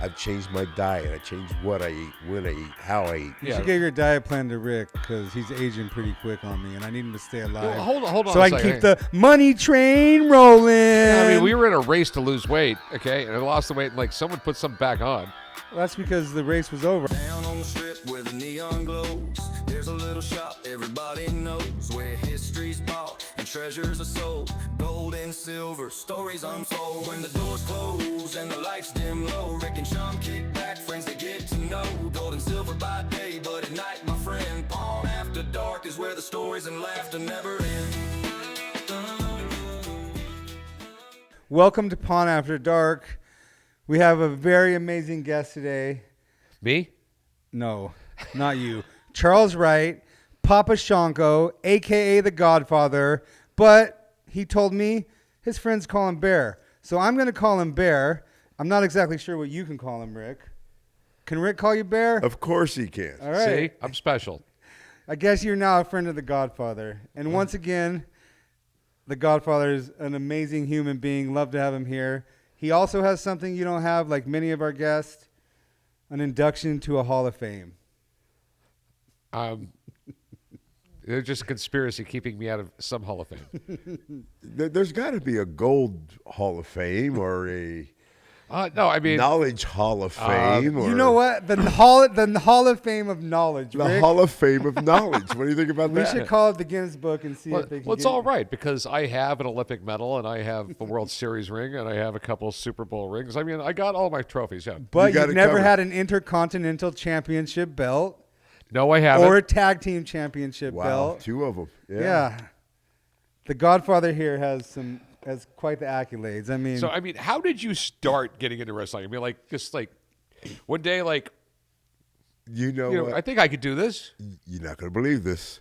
I've changed my diet. I changed what I eat, when I eat, how I eat. You should give your diet plan to Rick because he's aging pretty quick on me, and I need him to stay alive. Hold on. So I can keep the money train rolling. I mean, we were in a race to lose weight, okay, and I lost the weight, and like someone put something back on. Well, that's because the race was over. Down on the strip where the neon glows, there's a little shop everybody knows, where history's bought and treasures are sold, gold and silver, stories untold. When the doors close and the lights dim low, Rick and Chum kick back, friends they get to know. Gold and silver by day, but at night, my friend, Pawn After Dark is where the stories and laughter never end. Welcome to Pawn After Dark. We have a very amazing guest today. Me? No, not you. Charles Wright, Papa Shango, a.k.a. the Godfather. But he told me his friends call him Bear. So I'm going to call him Bear. I'm not exactly sure what you can call him, Rick. Can Rick call you Bear? Of course he can. All right. See, I'm special. I guess you're now a friend of the Godfather. And once again, the Godfather is an amazing human being. Love to have him here. He also has something you don't have, like many of our guests, an induction to a Hall of Fame. They're just a conspiracy keeping me out of some Hall of Fame. There's got to be a gold Hall of Fame or a No, I mean, knowledge Hall of Fame. You know what? The Hall of Fame of Knowledge, The Rick. Hall of Fame of Knowledge. What do you think about We that? should call it the Guinness Book and see if they can well, it's get all it. right because I have an Olympic medal and I have a World Series ring and I have a couple of Super Bowl rings. I mean, I got all my trophies. Yeah. But You got you've it never covered. had an Intercontinental Championship belt No, I haven't. or a Tag Team Championship Wow, belt. two of them. Yeah. The Godfather here has quite the accolades. I mean, So, I mean, how did you start getting into wrestling? I mean, like, just like one day, like, You know what? I think I could do this. You're not going to believe this.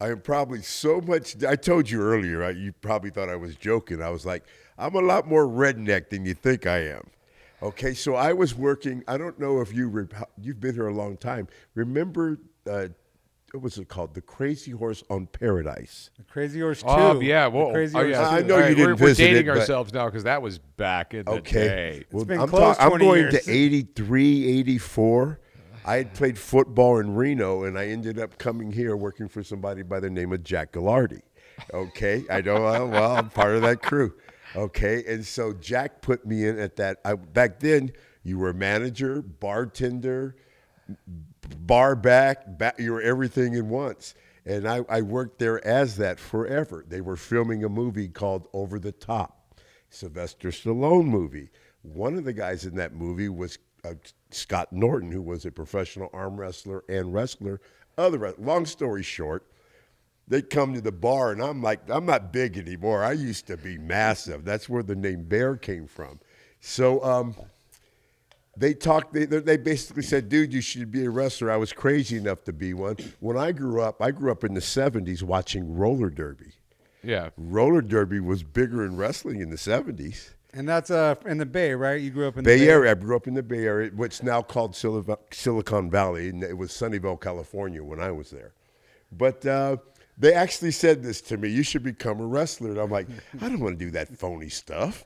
I am probably so much. I told you earlier, right? You probably thought I was joking. I was like, I'm a lot more redneck than you think I am. Okay, so I was working. I don't know if you've been here a long time. Remember, what was it called? The Crazy Horse on Paradise. the Crazy Horse 2. Oh, yeah. The Well, Crazy oh, Horse yeah. 2. I know All you right, didn't we're visit dating it, but- ourselves now because that was back in the day. Well, been I'm, closed I'm 20 going years. to 83, 84. I had played football in Reno, and I ended up coming here working for somebody by the name of Jack Gallardi. Okay, I know. Well, I'm part of that crew. Okay, and so Jack put me in at that. Back then, you were a manager, bartender, bar back. You were everything in once. And I worked there as that forever. They were filming a movie called Over the Top, Sylvester Stallone movie. One of the guys in that movie was Scott Norton, who was a professional arm wrestler and wrestler. Long story short, they come to the bar, and I'm like, I'm not big anymore. I used to be massive. That's where the name Bear came from. So they talked. They basically said, dude, you should be a wrestler. I was crazy enough to be one. When I grew up in the 70s watching roller derby. Yeah. Roller derby was bigger in wrestling in the 70s. And that's in the Bay, right? You grew up in the Bay Area. I grew up in the Bay Area, what's now called Silicon Valley, and it was Sunnyvale, California when I was there. But they actually said this to me, you should become a wrestler. And I'm like, I don't want to do that phony stuff.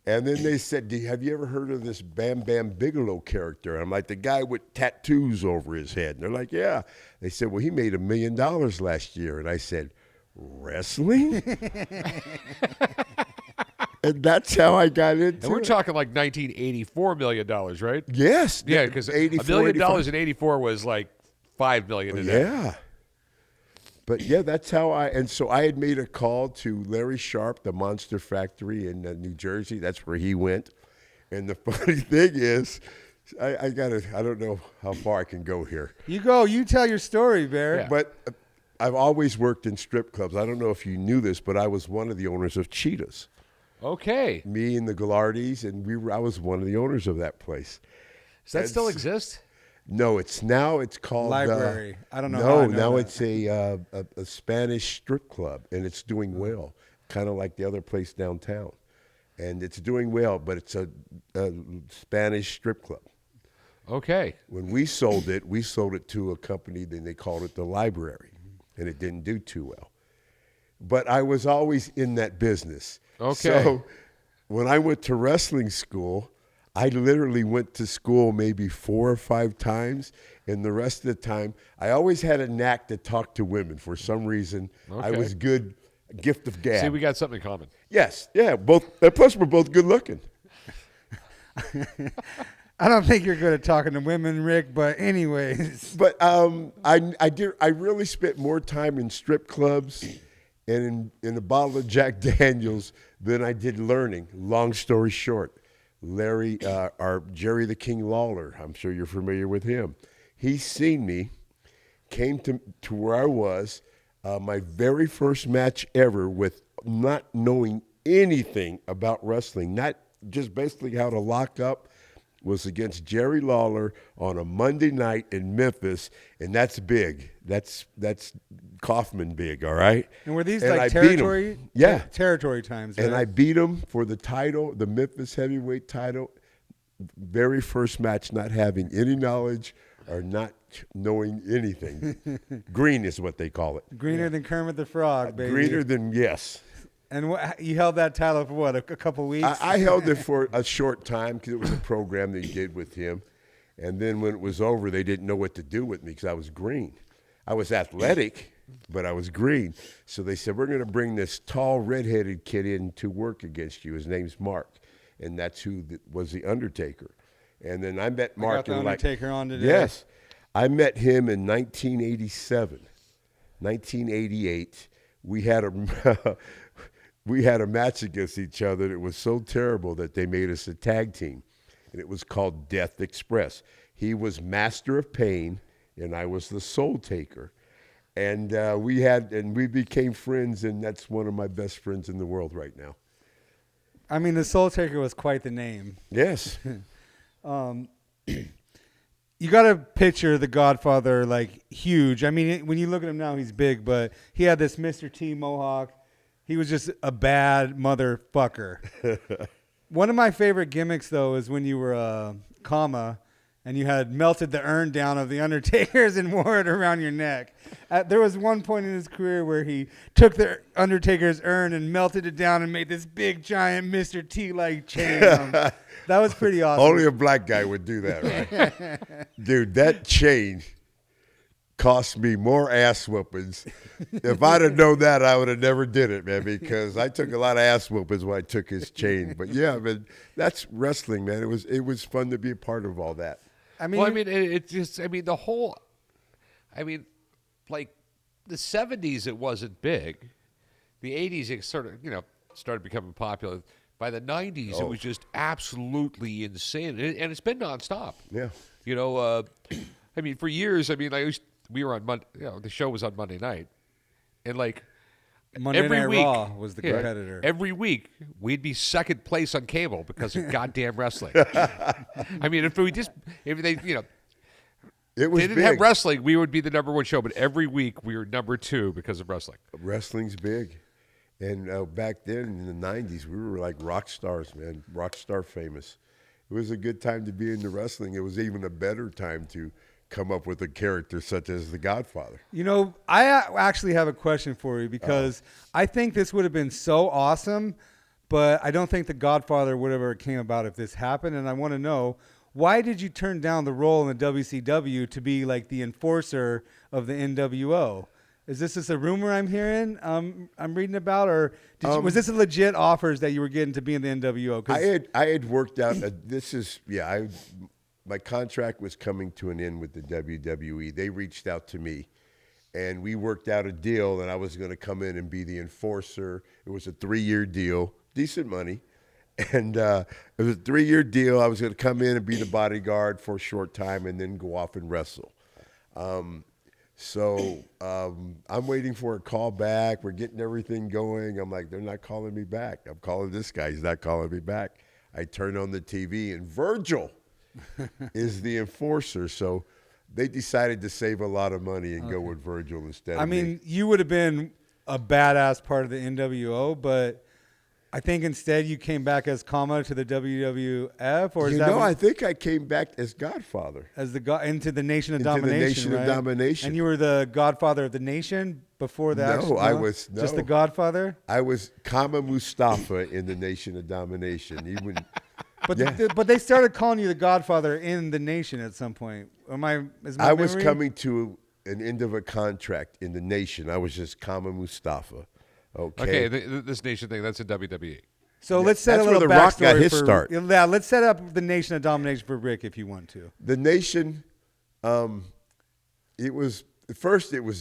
And then they said, have you ever heard of this Bam Bam Bigelow character? And I'm like, the guy with tattoos over his head. And they're like, yeah. They said, well, he made $1 million last year. And I said, wrestling? And that's how I got into And we're it. talking like $1984 million, right? Yes. Yeah, because $1 million in 84 was like $5 million today. Yeah. But yeah, that's how and so I had made a call to Larry Sharp, the Monster Factory in New Jersey. That's where he went. And the funny thing is, I don't know how far I can go here. You go. You tell your story, Bear. Yeah. But I've always worked in strip clubs. I don't know if you knew this, but I was one of the owners of Cheetahs. Okay. Me and the Gallardis, and I was one of the owners of that place. Does that still exist? No, it's called Library. I don't know how No, I know now that. it's a Spanish strip club, and it's doing well, kind of like the other place downtown, and it's doing well. But it's a Spanish strip club. Okay. When we sold it to a company, then they called it the Library, and it didn't do too well. But I was always in that business. Okay. So when I went to wrestling school, I literally went to school maybe 4 or 5 times, and the rest of the time, I always had a knack to talk to women for some reason. I Okay. was good, gift of gab. See, we got something in common. Yes, yeah, both. And plus, we're both good looking. I don't think you're good at talking to women, Rick, but anyways. But I really spent more time in strip clubs and in a bottle of Jack Daniels than I did learning. Long story short, Jerry the King Lawler, I'm sure you're familiar with him. He seen me, came to where I was, my very first match ever with not knowing anything about wrestling, not just basically how to lock up, was against Jerry Lawler on a Monday night in Memphis, and that's big. That's Kaufman big, all right? And were these And like I beat him. territory? Yeah. Territory times, right? And I beat him for the title, the Memphis heavyweight title. Very first match, not having any knowledge or not knowing anything. Green is what they call it. Greener than Kermit the Frog, baby. Greener than, yes. And you held that title for what, a couple weeks? I held it for a short time because it was a program they did with him. And then when it was over, they didn't know what to do with me because I was green. I was athletic, but I was green. So they said, we're going to bring this tall, redheaded kid in to work against you. His name's Mark. And that's who was the Undertaker. And then I met Mark. I got the Undertaker on today. Yes. I met him in 1987. 1988. We had a... We had a match against each other, and it was so terrible that they made us a tag team, and it was called Death Express. He was Master of Pain, and I was the Soul Taker, and we became friends, and that's one of my best friends in the world right now. I mean, the Soul Taker was quite the name. Yes. You got to picture the Godfather like huge. I mean, when you look at him now, he's big, but he had this Mr. T mohawk. He was just a bad motherfucker. One of my favorite gimmicks, though, is when you were a comma and you had melted the urn down of the Undertaker's and wore it around your neck. There was one point in his career where he took the Undertaker's urn and melted it down and made this big, giant Mr. T-like chain. That was pretty awesome. Only a black guy would do that, right? Dude, that chain cost me more ass whoopings. If I'd have known that, I would have never did it, man, because I took a lot of ass whoopings when I took his chain. But yeah, man, that's wrestling, man. It was fun to be a part of all that. I mean, Well, I mean, it's just, I mean, like the 70s, it wasn't big. The 80s, it sort of, started becoming popular. By the 90s, it was just absolutely insane. And it's been nonstop. Yeah. I mean, for years, we were on Monday, the show was on Monday night. And like Monday every Night week, Raw was the competitor. Every week, we'd be second place on cable because of goddamn wrestling. I mean, if they, It was they didn't big. have wrestling, we would be the number one show. But every week, we were number 2 because of wrestling. Wrestling's big. And back then in the 90s, we were like rock stars, man, rock star famous. It was a good time to be into wrestling. It was even a better time to come up with a character such as the Godfather. I actually have a question for you because I think this would have been so awesome, but I don't think the Godfather would have ever came about if this happened. And I want to know, why did you turn down the role in the WCW to be like the enforcer of the NWO? Is this just a rumor I'm hearing? I'm reading about, or was this a legit offers that you were getting to be in the NWO? I had worked out. My contract was coming to an end with the WWE. They reached out to me, and we worked out a deal that I was going to come in and be the enforcer. It was a 3-year deal, decent money, and it was a 3-year deal. I was going to come in and be the bodyguard for a short time and then go off and wrestle. So I'm waiting for a call back. We're getting everything going. I'm like, they're not calling me back. I'm calling this guy. He's not calling me back. I turn on the TV, and Virgil is the enforcer. So they decided to save a lot of money and go with Virgil instead of me. You would have been a badass part of the NWO, but I think instead you came back as Kama to the WWF, or is I think I came back as Godfather. Into the Nation of Into Domination, the Nation of right? Domination. And you were the Godfather of the Nation before that? No, I was just the Godfather. I was Kama Mustafa in the Nation of Domination. But Yeah. but they started calling you the Godfather in the Nation at some point. Is my I was memory- coming to an end of a contract in the Nation. I was just Kama Mustafa. Okay. This Nation thing, that's in WWE. So let's set That's a where little The Rock backstory got his for, start. Yeah, let's set up the Nation of Domination for Rick if you want to. The Nation, it was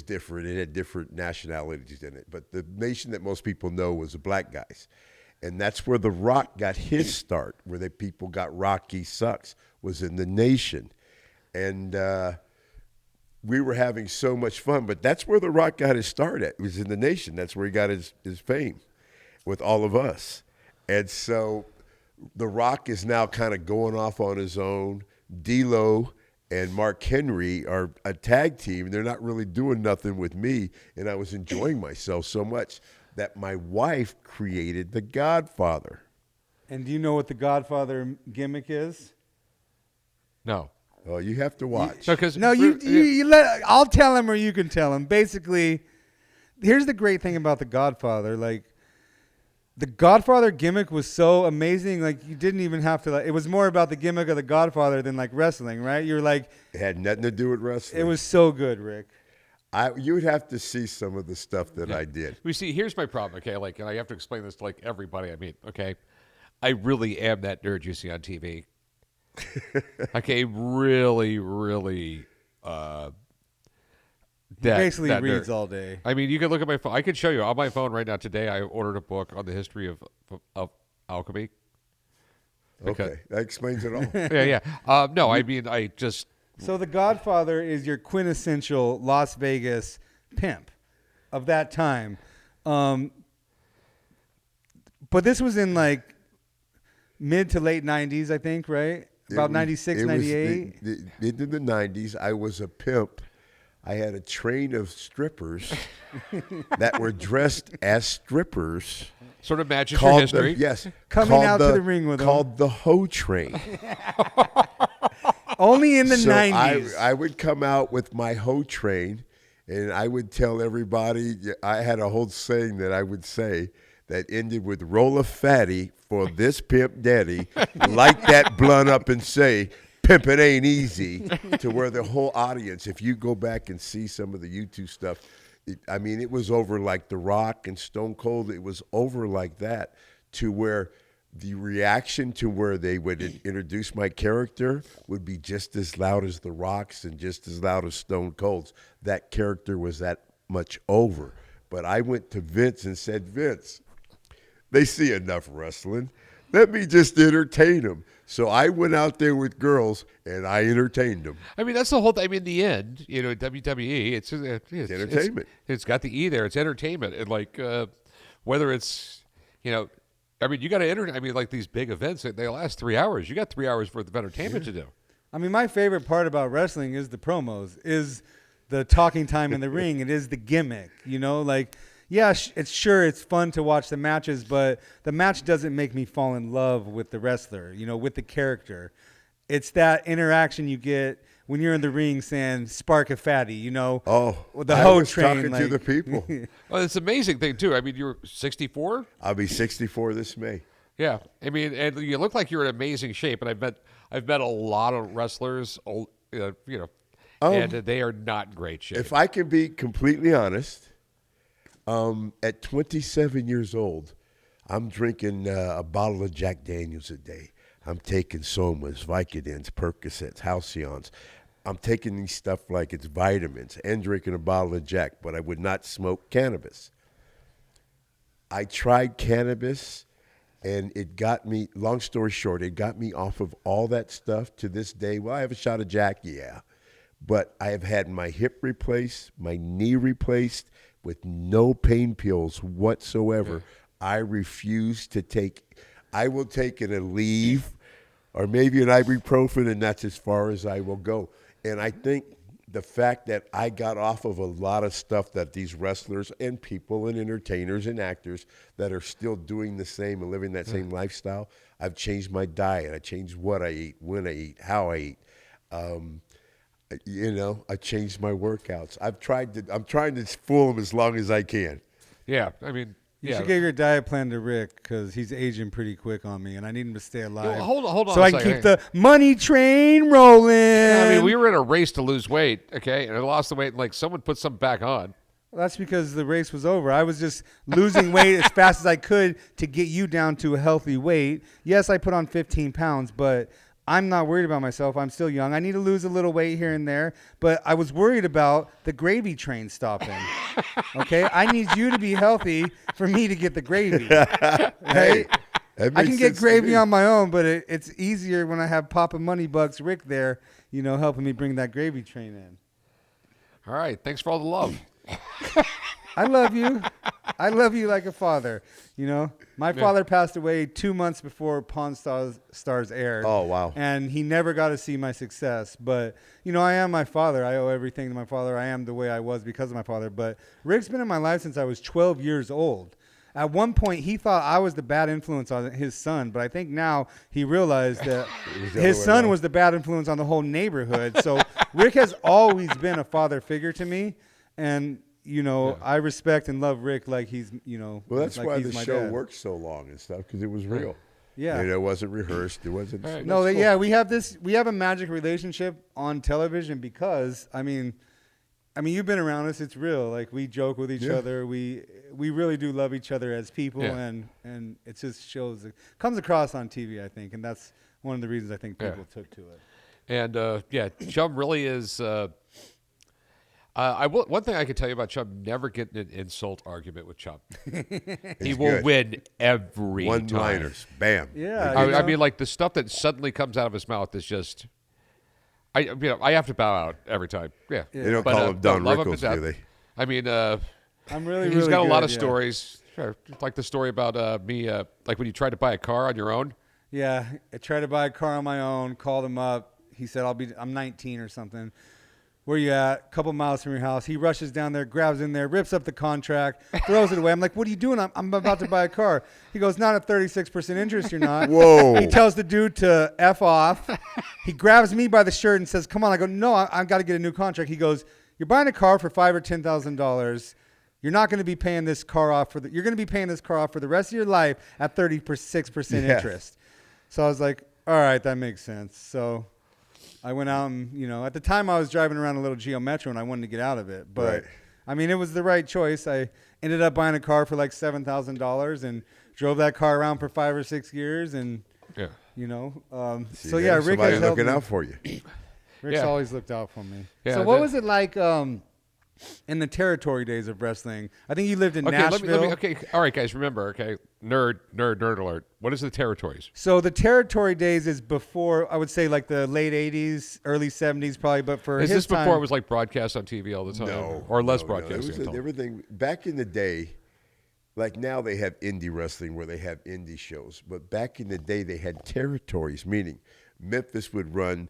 different. It had different nationalities in it. But the Nation that most people know was the black guys. And that's where The Rock got his start, where the people got Rocky Sucks, was in the Nation. And we were having so much fun. But that's where The Rock got his start at. It was in the Nation. That's where he got his fame with all of us. And so The Rock is now kind of going off on his own. D-Lo and Mark Henry are a tag team. They're not really doing nothing with me. And I was enjoying myself so much that my wife created The Godfather. And do you know what the Godfather gimmick is? No. Oh, you have to watch. No, because No, you let. I'll tell him or you can tell him. Basically, here's the great thing about the Godfather. Like, the Godfather gimmick was so amazing. Like, you didn't even have to. Like, it was more about the gimmick of the Godfather than like wrestling, right? You're like, It had nothing to do with wrestling. it was so good, Rick. You would have to see some of the stuff that I did. We see, here's my problem, okay? Like, and I have to explain this to like everybody I meet, okay? I really am that nerd you see on TV. Okay, really, really. He basically that reads nerd. all day. I mean, you can look at my phone. I can show you on my phone right now. Today, I ordered a book on the history of alchemy. Okay, that explains it all. Yeah. No, I mean, I just. So the Godfather is your quintessential Las Vegas pimp of that time. But this was in like mid to late 90s, I think, right? About 96, 98. Into the 90s, I was a pimp. I had a train of strippers that were dressed as strippers. Sort of matches your history. Coming called out to the ring with them. Called the Hoe Train. Only in the So 90s. I would come out with my Hoe Train, and I would tell everybody, I had a whole saying that I would say that ended with roll a fatty for this pimp daddy, light that blunt up and say, pimpin' ain't easy, to where the whole audience, if you go back and see some of the YouTube stuff, it was over like The Rock and Stone Cold. It was over like that, to where the reaction to where they would introduce my character would be just as loud as The Rock's and just as loud as Stone Cold's. That character was that much over. But I went to Vince and said, Vince, they see enough wrestling. Let me just entertain them. So I went out there with girls and I entertained them. I mean, that's the whole thing. I mean, in the end, WWE, it's entertainment. It's got the E there. It's entertainment. And like, whether it's, I mean, you got to entertain. I mean, like these big events, they last 3 hours. You got 3 hours worth of entertainment to do. I mean, my favorite part about wrestling is the promos, is the talking time in the ring. It is the gimmick, like, yeah, it's fun to watch the matches, but the match doesn't make me fall in love with the wrestler, with the character. It's that interaction you get when you're in the ring saying, spark a fatty, Oh, the I Hoe was Train. talking to the people. Well, it's an amazing thing, too. I mean, you're 64? I'll be 64 this May. Yeah. I mean, and you look like you're in amazing shape. And I've met a lot of wrestlers, and they are not in great shape. If I can be completely honest, at 27 years old, I'm drinking a bottle of Jack Daniels a day. I'm taking Somas, Vicodins, Percocets, Halcyons. I'm taking these stuff like it's vitamins and drinking a bottle of Jack, but I would not smoke cannabis. I tried cannabis, and it got me, long story short, it got me off of all that stuff to this day. Well, I have a shot of Jack, yeah. But I have had my hip replaced, my knee replaced, with no pain pills whatsoever. I refuse to take. I will take an Aleve or maybe an ibuprofen, and that's as far as I will go. And I think the fact that I got off of a lot of stuff that these wrestlers and people and entertainers and actors that are still doing the same and living that same lifestyle, I've changed my diet. I changed what I eat, when I eat, how I eat. I changed my workouts. I'm trying to fool them as long as I can. Yeah. I mean, You should give your diet plan to Rick because he's aging pretty quick on me, and I need him to stay alive. Hold on. So I can keep the money train rolling. Yeah, I mean, we were in a race to lose weight, okay, and I lost the weight, and like someone put something back on. Well, that's because the race was over. I was just losing weight as fast as I could to get you down to a healthy weight. Yes, I put on 15 pounds, but I'm not worried about myself. I'm still young. I need to lose a little weight here and there, but I was worried about the gravy train stopping. Okay? I need you to be healthy for me to get the gravy. Right? I can get gravy on my own, but it's easier when I have Papa Moneybucks Rick there, helping me bring that gravy train in. All right. Thanks for all the love. I love you. I love you like a father. My father passed away 2 months before Pawn Stars aired. Oh, wow. And he never got to see my success. But, I am my father. I owe everything to my father. I am the way I was because of my father. But Rick's been in my life since I was 12 years old. At one point, he thought I was the bad influence on his son. But I think now he realized that his son was the bad influence on the whole neighborhood. So Rick has always been a father figure to me. And, I respect and love Rick like he's, Well, that's like why he's the my show dad. worked so long and stuff, because it was real. Yeah. It wasn't rehearsed. It wasn't. Right. No, yeah, we have a magic relationship on television because, I mean, you've been around us. It's real. Like, we joke with each other. We really do love each other as people, and it just shows, it comes across on TV, I think, and that's one of the reasons I think people took to it. And, Chum really is... one thing I can tell you about Chum, never get in an insult argument with Chum. He will win every time. One-liners. Bam. Yeah. I mean, like, the stuff that suddenly comes out of his mouth is just... I have to bow out every time. Yeah. They don't call him Don love him Rickles, to death. do they? I mean, I'm really, he's got a lot of good, stories. Sure. Like the story about me, like when you tried to buy a car on your own. Yeah, I tried to buy a car on my own, called him up. He said, I'm 19 or something. Where you at? A couple miles from your house. He rushes down there, grabs in there, rips up the contract, throws it away. I'm like, what are you doing? I'm about to buy a car. He goes, not at 36% interest, you're not. Whoa. He tells the dude to F off. He grabs me by the shirt and says, come on. I go, no, I've got to get a new contract. He goes, you're buying a car for $5,000 or $10,000. You're not going to be paying this car off you're going to be paying this car off for the rest of your life at 36% interest. So I was like, all right, that makes sense. So I went out and, at the time I was driving around a little Geo Metro and I wanted to get out of it. But, Right. I mean, it was the right choice. I ended up buying a car for like $7,000 and drove that car around for 5 or 6 years. And, Yeah. See, so, yeah, there's Rick somebody has helped looking me. out for you. Rick's Yeah. always looked out for me. Yeah, so what was it like in the territory days of wrestling? I think you lived in Nashville. Okay, all right, guys, remember, nerd alert. What is the territories? So the territory days is before, I would say, like the late 80s, early 70s probably, but for Is his this before time, it was like broadcast on TV all the time? No. Or less no. broadcasting? It was everything. Back in the day, like now they have indie wrestling where they have indie shows. But back in the day, they had territories, meaning Memphis would run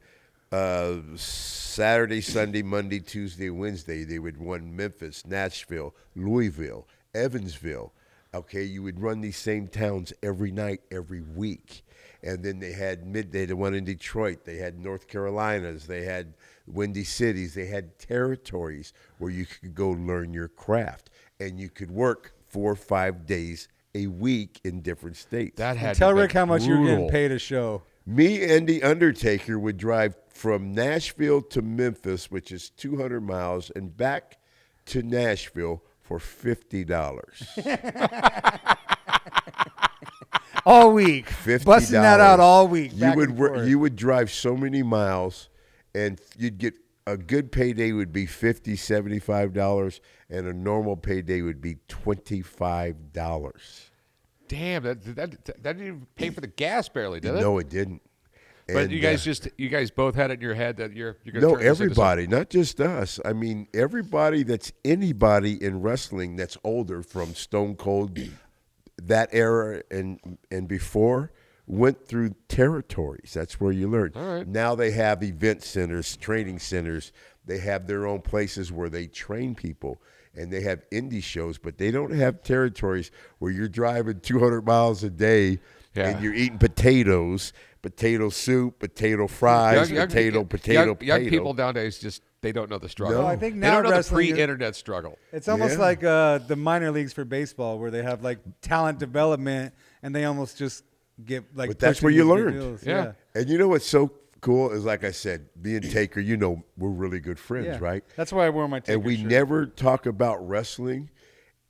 Saturday, Sunday, Monday, Tuesday, Wednesday. They would run Memphis, Nashville, Louisville, Evansville. Okay, you would run these same towns every night, every week. And then they had the one in Detroit. They had North Carolinas. They had Windy Cities. They had territories where you could go learn your craft. And you could work 4 or 5 days a week in different states. That had tell to be Rick how much you were getting brutal. paid a show. Me and The Undertaker would drive from Nashville to Memphis, which is 200 miles, and back to Nashville for $50. All week. $50. Busting that out all week. You would drive so many miles, and you'd get a good payday would be $50, $75, and a normal payday would be $25. Damn, that didn't even pay for the gas barely, did it? No, it didn't. But And, you guys both had it in your head that you're going to no, turn this into everybody, not just us. I mean, everybody that's anybody in wrestling that's older from Stone Cold, that era and before, went through territories. That's where you learn. All right. Now they have event centers, training centers. They have their own places where they train people. And they have indie shows, but they don't have territories where you're driving 200 miles a day and you're eating potatoes. potato soup, potato fries, potato. Young people nowadays just they don't know the struggle. No, I think they now don't know the wrestling- pre-internet struggle. It's almost Yeah. like the minor leagues for baseball, where they have like talent development, and they almost just get like. But that's pushed where in you these big learned. deals. Yeah. And you know what's so cool is, like I said, me and Taker, we're really good friends, Yeah. right? That's why I wore my. Taker And we shirt. never talk about wrestling.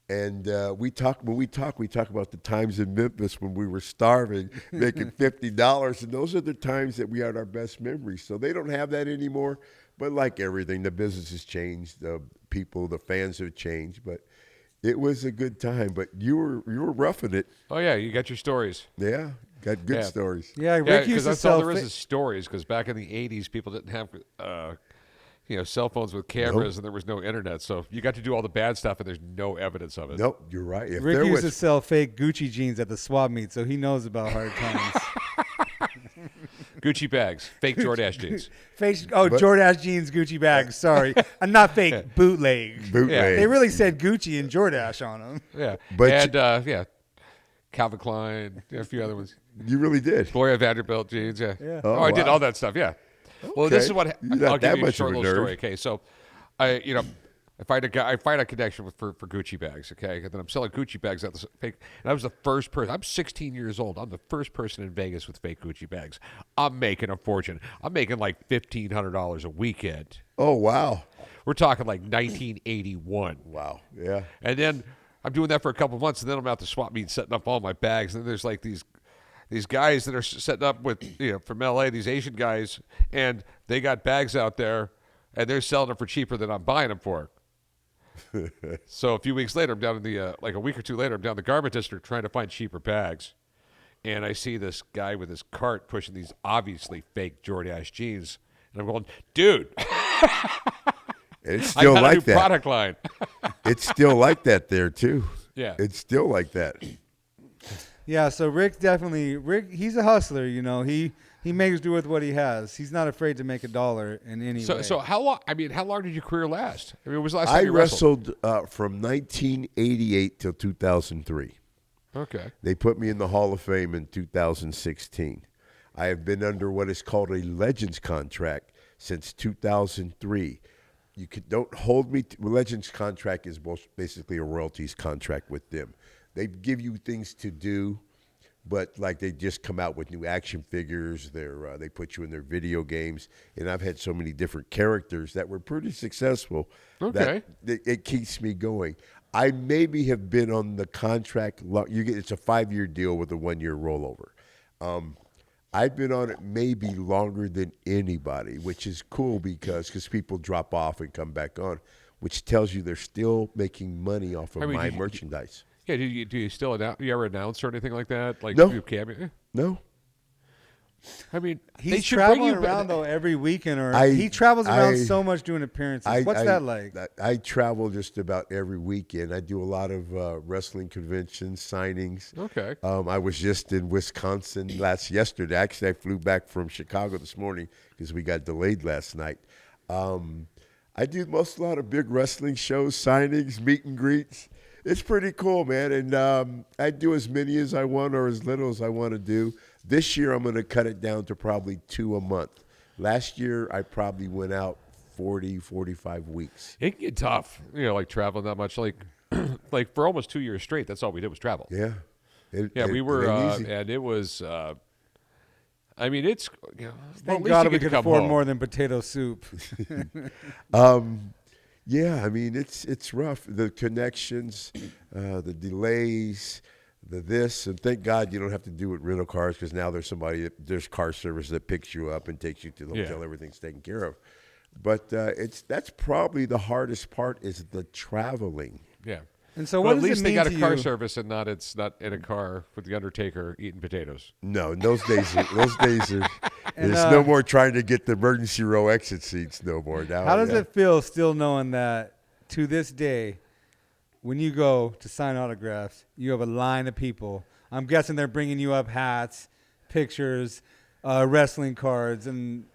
And when we talk about the times in Memphis when we were starving, making $50, and those are the times that we had our best memories. So they don't have that anymore. But like everything, the business has changed, the people, the fans have changed. But it was a good time. But you were roughing it, Oh yeah, you got your stories. yeah. Got good Yeah. stories. Yeah, Rick Yeah, used because to that's all sell. there is stories. Because back in the '80s, people didn't have, cell phones with cameras, and there was no internet. So you got to do all the bad stuff, and there's no evidence of it. Nope, you're right. If Rick there used to was, sell fake Gucci jeans at the swap meet, so he knows about hard times. Gucci bags, fake Jordache jeans. Jordache jeans, Gucci bags. Sorry, not fake, bootleg. bootleg. They really said Gucci and Jordache on them. Yeah, But and Calvin Klein, a few other ones. You really did. Gloria Vanderbilt jeans. Yeah. Yeah. Oh, Oh, I did wow. all that stuff. Yeah. Well, this Okay. is what You're not I'll that give you a much short of a little story. nerd. Okay, so I find a connection for Gucci bags. Okay, and then I'm selling Gucci bags at the fake. And I was the first person. I'm 16 years old. I'm the first person in Vegas with fake Gucci bags. I'm making a fortune. I'm making like $1,500 a weekend. Oh, wow. We're talking like 1981. Wow. Yeah. And then I'm doing that for a couple of months, and then I'm out to swap meet setting up all my bags. And then there's like these guys that are setting up with from LA, these Asian guys, and they got bags out there, and they're selling them for cheaper than I'm buying them for. So a few weeks later, I'm down in the like a week or two later, I'm down in the garment district trying to find cheaper bags, and I see this guy with his cart pushing these obviously fake Jordache jeans, and I'm going, dude, And it's I still got a new like that. product line. It's still like that there, too. Yeah. It's still like that. Yeah, so Rick, he's a hustler. He makes do with what he has. He's not afraid to make a dollar in any way. So how long? I mean, how long did your career last? I mean, when was the last time I you wrestled? wrestled from 1988 till 2003. Okay. They put me in the Hall of Fame in 2016. I have been under what is called a Legends contract since 2003. Don't hold me. Legends contract is basically a royalties contract with them. They give you things to do, but like they just come out with new action figures. They put you in their video games, and I've had so many different characters that were pretty successful. Okay. That it keeps me going. I maybe have been on the contract. It's a 5-year deal with a 1-year rollover. I've been on it maybe longer than anybody, which is cool because people drop off and come back on, which tells you they're still making money off of my merchandise. Yeah. Do you still do you ever announce or anything like that? Like No. do cameo? No. I mean, they he's should bring traveling you around though every weekend, he I- travels around I- so much doing appearances. What's that like? I travel just about every weekend. I do a lot of wrestling conventions, signings. Okay. I was just in Wisconsin yesterday. Actually, I flew back from Chicago this morning because we got delayed last night. I do a lot of big wrestling shows, signings, meet and greets. It's pretty cool, man. And I do as many as I want or as little as I want to do. This year, I'm going to cut it down to probably 2 a month. Last year, I probably went out 40, 45 weeks. It can get tough, like traveling that much. Like, like for almost 2 years straight, that's all we did was travel. Yeah. We were, ain't easy. and it was. I mean, it's. Well, Thank at least God you we get to could come afford home. more than potato soup. Yeah, I mean, it's rough. The connections, the delays, and thank God you don't have to do it rental cars because now there's car service that picks you up and takes you to the hotel. Everything's taken care of. But that's probably the hardest part is the traveling. Yeah. And so, Well, what at does least it they mean got to a car you? service and it's not in a car with the Undertaker eating potatoes. No, in those days there's And, no more trying to get the emergency row exit seats no more. Now, How does it feel still knowing that to this day, when you go to sign autographs, you have a line of people? I'm guessing they're bringing you up hats, pictures, wrestling cards, and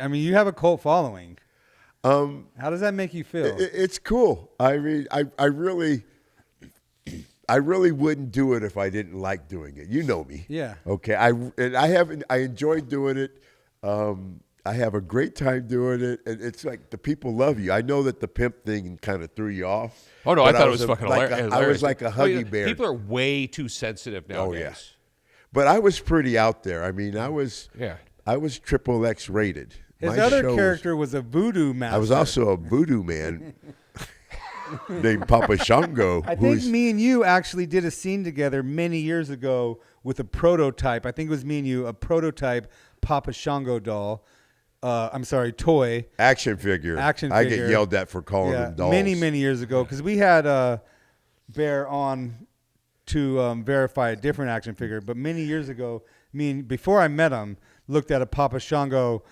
I mean, you have a cult following. How does that make you feel? It's cool. I mean, I I really wouldn't do it if I didn't like doing it. You know me. Yeah. Okay. I enjoy doing it. I have a great time doing it, and it's like the people love you. I know that the pimp thing kind of threw you off. Oh no, I thought it was a- fucking like hilarious. I was like a Well, huggy bear. People are way too sensitive Oh nowadays. yeah, but I was pretty out there. I mean, I was Yeah. triple X rated. His My other shows- character was a voodoo master. I was also a voodoo man named Papa Shango. I think me and you actually did a scene together many years ago with a prototype. I think it was me and you, a prototype Papa Shango doll. I'm sorry, toy. action figure. Action I figure. get yelled at for calling them dolls. many years ago, because we had Bear on to verify a different action figure. But many years ago, before I met him, looked at a Papa Shango,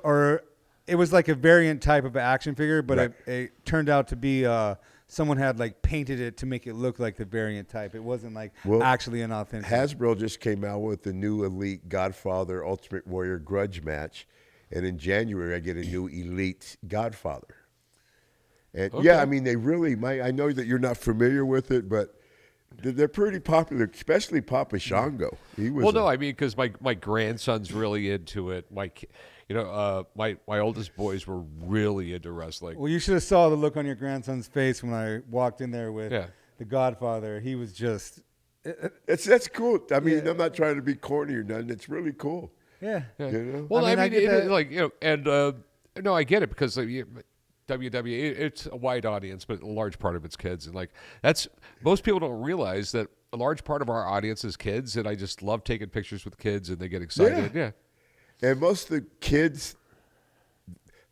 or it was like a variant type of an action figure, but Right. it turned out to be someone had like painted it to make it look like the variant type. It wasn't like actually an authentic. Hasbro just came out with the new Elite Godfather Ultimate Warrior Grudge match, and in January I get a new Elite Godfather. And yeah, I mean they really. I know that you're not familiar with it, but they're pretty popular, especially Papa Shango. He was. Well, no, I mean because my grandson's really into it. My oldest boys were really into wrestling. Well, you should have saw the look on your grandson's face when I walked in there with Yeah. the Godfather. He was just, That's cool. I mean, I'm not trying to be corny or nothing. It's really cool. yeah. Yeah. You know? Well, I mean, get that. like and no, I get it because WWE, it's a wide audience, but a large part of it's kids, and like most people don't realize that a large part of our audience is kids, and I just love taking pictures with kids, and they get excited. Yeah. And most of the kids,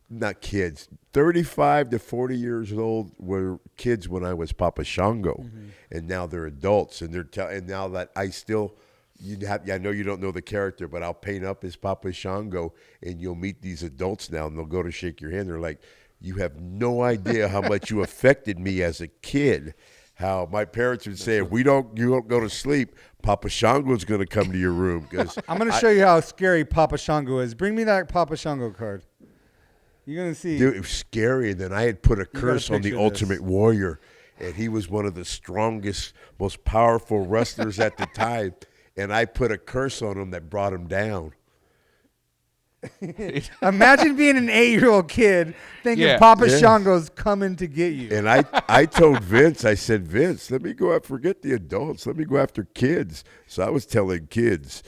not kids, 35 to 40 years old were kids when I was Papa Shango, and now they're adults, and and now that I know you don't know the character, but I'll paint up as Papa Shango, and you'll meet these adults now, and they'll go to shake your hand. They're like, "You have no idea how much you affected me as a kid." How my parents would say, if you don't go to sleep, Papa Shango's going to come to your room. Because I'm going to show you how scary Papa Shango is. Bring me that Papa Shango card. You're going to see. Dude, it was scary. And then I had put a curse on the picture this. Ultimate Warrior, and he was one of the strongest, most powerful wrestlers at the time. And I put a curse on him that brought him down. Imagine being an 8-year-old kid thinking Yeah. Papa Yeah. Shango's coming to get you. And I told Vince, I said, Vince, let me go out, forget the adults. Let me go after kids. So I was telling kids,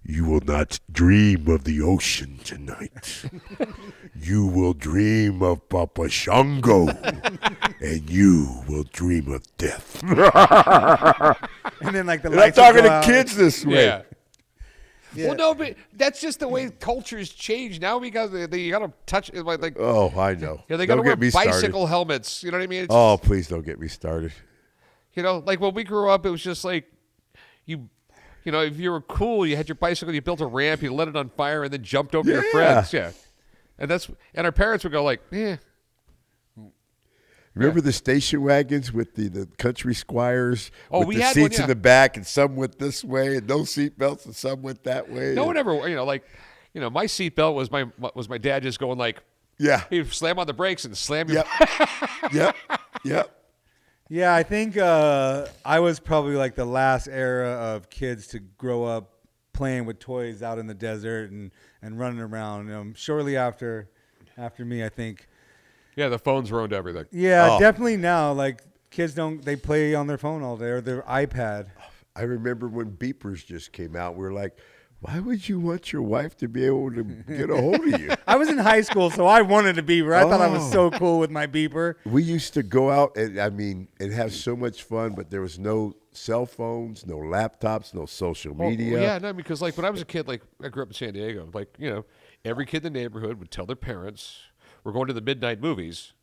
you will not dream of the ocean tonight. You will dream of Papa Shango, and you will dream of death. And then like the And I'm lights will talking go to out. kids this way. Yeah. Yeah. Well, no, but that's just the way culture's changed. Now we got you got to touch like Oh, I know. they got to Don't wear get me started. bicycle helmets. You know what I mean? It's Oh, please don't get me started. like when we grew up, it was just like you know, if you were cool, you had your bicycle, you built a ramp, you lit it on fire, and then jumped over your Yeah. friends. Yeah, and our parents would go like, Remember the station wagons with the country squires? Oh, with we the had seats one, in the back, and some went this way, and no seat belts, and some went that way. no one ever, my seatbelt was my dad just going like, Yeah. he'd slam on the brakes and slam your. Yep. Yep. Yeah, I think I was probably like the last era of kids to grow up playing with toys out in the desert and running around. Shortly after me, I think. Yeah, the phones ruined everything. Yeah, Oh. definitely now. Like kids they play on their phone all day or their iPad. I remember when beepers just came out. We were like, why would you want your wife to be able to get a hold of you? I was in high school, so I wanted a beeper. I thought I was Oh. so cool with my beeper. We used to go out and have so much fun, but there was no cell phones, no laptops, no social media. Yeah, no, because like when I was a kid, like I grew up in San Diego, like every kid in the neighborhood would tell their parents, "We're going to the midnight movies,"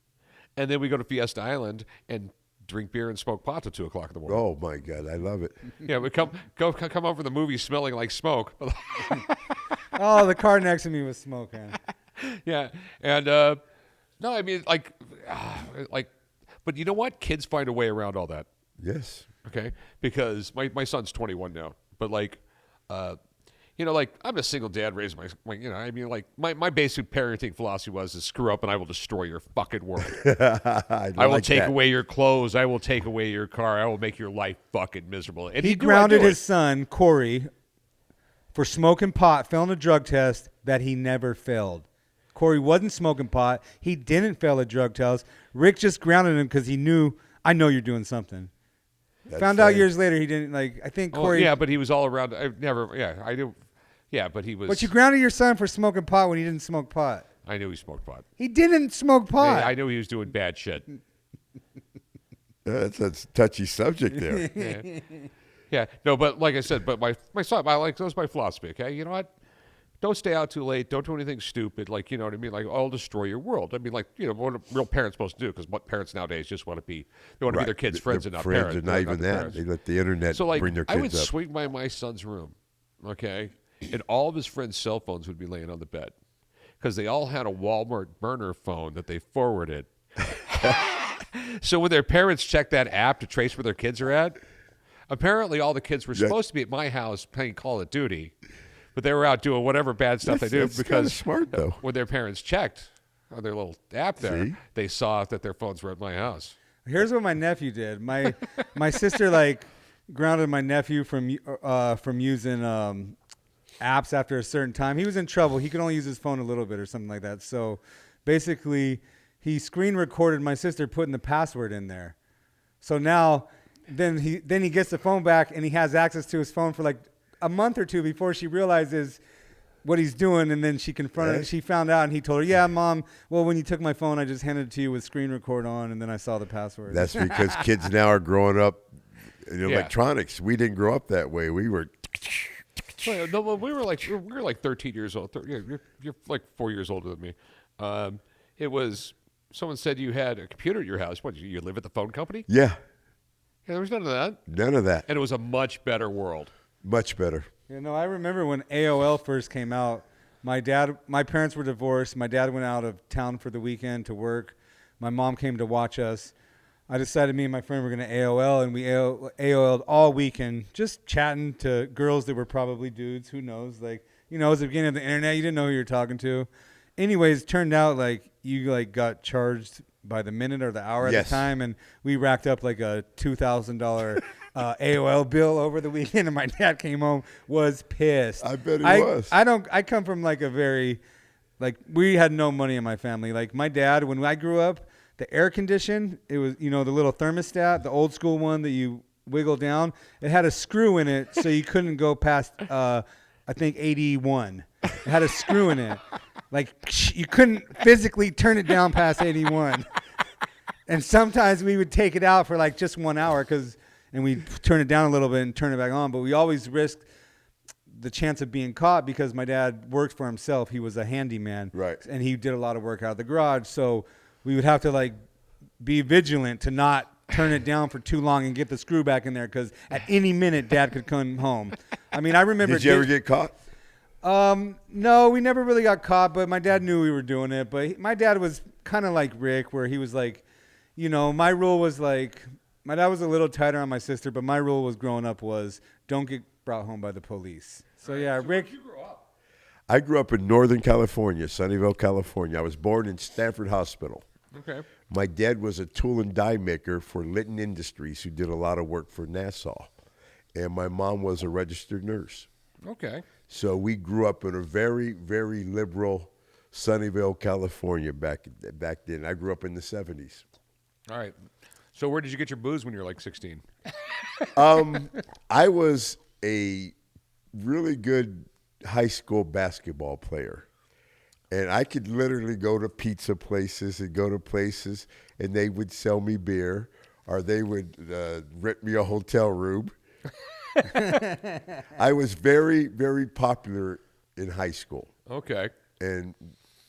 and then we go to Fiesta Island and drink beer and smoke pot till 2:00 in the morning. Oh my God, I love it. Yeah, we come home from the movie smelling like smoke. Oh, the car next to me was smoking. Yeah, and no, I mean like, but you know what? Kids find a way around all that. Yes. Okay, because my son's 21 now, but like, like I'm a single dad raising my basic parenting philosophy was to screw up and I will destroy your fucking world. I will take away your clothes. I will take away your car. I will make your life fucking miserable. And he grounded his son, Corey, for smoking pot, failing a drug test that he never failed. Corey wasn't smoking pot. He didn't fail a drug test. Rick just grounded him because he knew, I know you're doing something. Found out years later he didn't, I think Corey. Yeah, but he was all around. I knew. Yeah, but he was. But you grounded your son for smoking pot when he didn't smoke pot. I knew he smoked pot. He didn't smoke pot. Yeah, I knew he was doing bad shit. That's a touchy subject there. Yeah. No, but like I said, my son, that was my philosophy, okay? You know what? Don't stay out too late. Don't do anything stupid. You know what I mean? I'll destroy your world. I mean, what a real parent's supposed to do, because what parents nowadays just want to be, they want to be their kids' friends and not parents. Friends are not even that. They let the internet bring their kids up. I would swing by my son's room, okay? And all of his friends' cell phones would be laying on the bed, because they all had a Walmart burner phone that they forwarded. So when their parents checked that app to trace where their kids are at, apparently all the kids were supposed to be at my house playing Call of Duty, but they were out doing whatever bad stuff they do, because smart, though. When their parents checked on their little app there, they saw that their phones were at my house. Here's what my nephew did. My sister grounded my nephew from using apps after a certain time. He was in trouble. He could only use his phone a little bit or something like that. So basically, he screen recorded my sister putting the password in there. So now, then he gets the phone back and he has access to his phone for a month or two before she realizes what he's doing, and then she confronted. Right. She found out, and he told her, "Yeah, Mom. Well, when you took my phone, I just handed it to you with screen record on, and then I saw the password." That's because kids now are growing up in electronics. We didn't grow up that way. We were. Well, no, we were like 13 years old. You're like 4 years older than me. It was someone said you had a computer at your house. What? You live at the phone company? Yeah. Yeah, there was none of that. None of that. And it was a much better world. Much better. I remember when AOL first came out. My parents were divorced. My dad went out of town for the weekend to work. My mom came to watch us. I decided me and my friend were going to AOL, and we AOL'd all weekend, just chatting to girls that were probably dudes. Who knows? It was the beginning of the internet. You didn't know who you were talking to. Anyways, turned out you got charged by the minute or the hour at the time, and we racked up a $2,000 AOL bill over the weekend, and my dad came home, was pissed. I bet he was. I come from a very, we had no money in my family. My dad, when I grew up, the air condition, it was, the little thermostat, the old school one that you wiggle down, it had a screw in it so you couldn't go past, I think, 81. It had a screw in it. You couldn't physically turn it down past 81. And sometimes we would take it out for just 1 hour and we'd turn it down a little bit and turn it back on. But we always risked the chance of being caught because my dad worked for himself. He was a handyman. Right. And he did a lot of work out of the garage. So we would have to be vigilant to not turn it down for too long and get the screw back in there, because at any minute Dad could come home. I remember. Did you ever get caught? No, we never really got caught, but my dad knew we were doing it. But my dad was kind of like Rick, where he was my rule was my dad was a little tighter on my sister, but my rule was growing up was don't get brought home by the police. So yeah, Rick. Where did you grow up? I grew up in Northern California, Sunnyvale, California. I was born in Stanford Hospital. Okay. My dad was a tool and die maker for Litton Industries, who did a lot of work for Nassau. And my mom was a registered nurse. Okay. So we grew up in a very, very liberal Sunnyvale, California back then. I grew up in the 70s. All right. So where did you get your booze when you were 16? I was a really good high school basketball player. And I could literally go to pizza places and go to places, and they would sell me beer, or they would rent me a hotel room. I was very, very popular in high school. Okay. And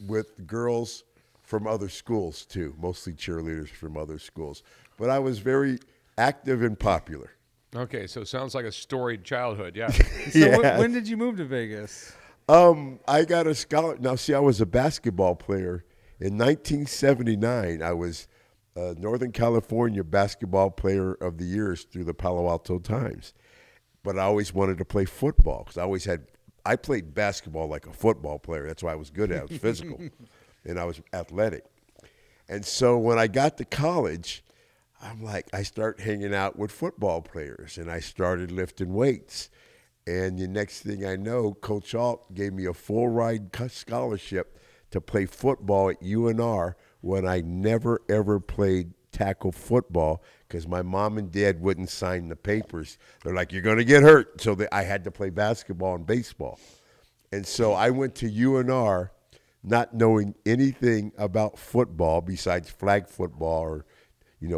with girls from other schools, too, mostly cheerleaders from other schools. But I was very active and popular. Okay, so it sounds like a storied childhood, yeah. So when did you move to Vegas? I got a scholarship. Now, see, I was a basketball player. In 1979, I was Northern California Basketball Player of the Year through the Palo Alto Times. But I always wanted to play football because I always had I played basketball like a football player. That's why I was good at it. I was physical, and I was athletic. And so when I got to college, I'm like, I start hanging out with football players, and I started lifting weights. And the next thing I know, Coach Alt gave me a full ride scholarship to play football at UNR when I never, ever played tackle football because my mom and dad wouldn't sign the papers. They're like, you're going to get hurt. So I had to play basketball and baseball. And so I went to UNR not knowing anything about football besides flag football or,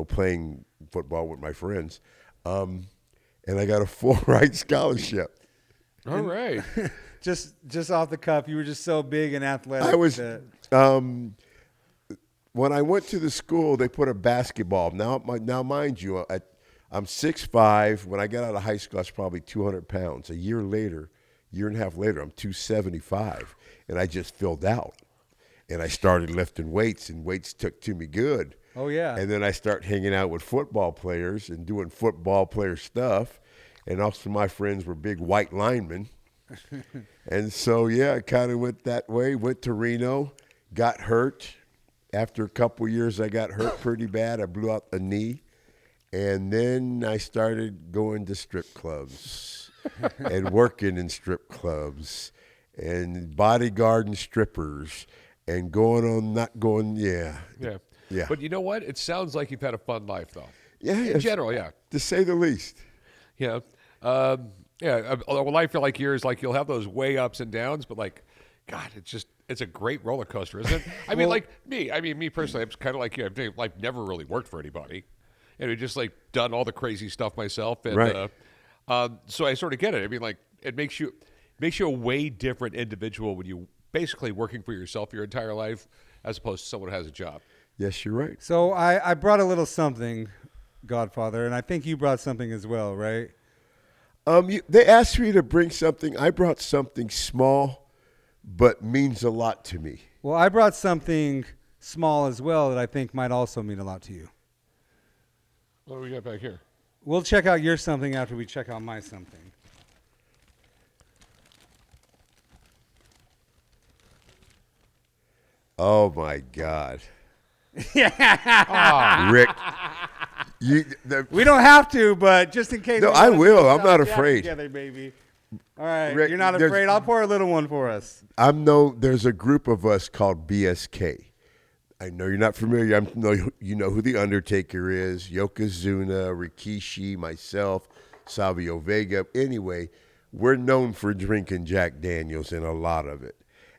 playing football with my friends. And I got a full ride scholarship. All right. Just off the cuff, you were just so big and athletic. I was when I went to the school, they put a basketball. Now mind you, I'm 6'5". When I got out of high school, I was probably 200 pounds. A year and a half later, I'm 275, and I just filled out. And I started lifting weights, and weights took to me good. Oh, yeah. And then I start hanging out with football players and doing football player stuff. And also my friends were big white linemen. And so, I kind of went that way, went to Reno, got hurt. After a couple years, I got hurt pretty bad. I blew out the knee. And then I started going to strip clubs and working in strip clubs and bodyguarding strippers and Yeah. But you know what? It sounds like you've had a fun life, though. Yeah. In general, yeah. To say the least. Yeah. A life like yours, like you'll have those way ups and downs, but like, God, it's a great roller coaster, isn't it? I mean, me personally, I'm kind of like you. I've never really worked for anybody, and I just like done all the crazy stuff myself, and right. So I sort of get it. I mean, like it makes you a way different individual when you basically working for yourself your entire life, as opposed to someone who has a job. Yes, you're right. So I brought a little something, Godfather, and I think you brought something as well, right? They asked me to bring something. I brought something small, but means a lot to me. Well, I brought something small as well that I think might also mean a lot to you. What do we got back here? We'll check out your something after we check out my something. Oh, my God. Yeah. Rick. We don't have to, but just in case. No, I will. I'm not afraid. Together, baby. All right, Rick, you're not afraid. I'll pour a little one for us. There's a group of us called BSK. I know you're not familiar. You know who The Undertaker is, Yokozuna, Rikishi, myself, Savio Vega. Anyway, we're known for drinking Jack Daniels and a lot of it.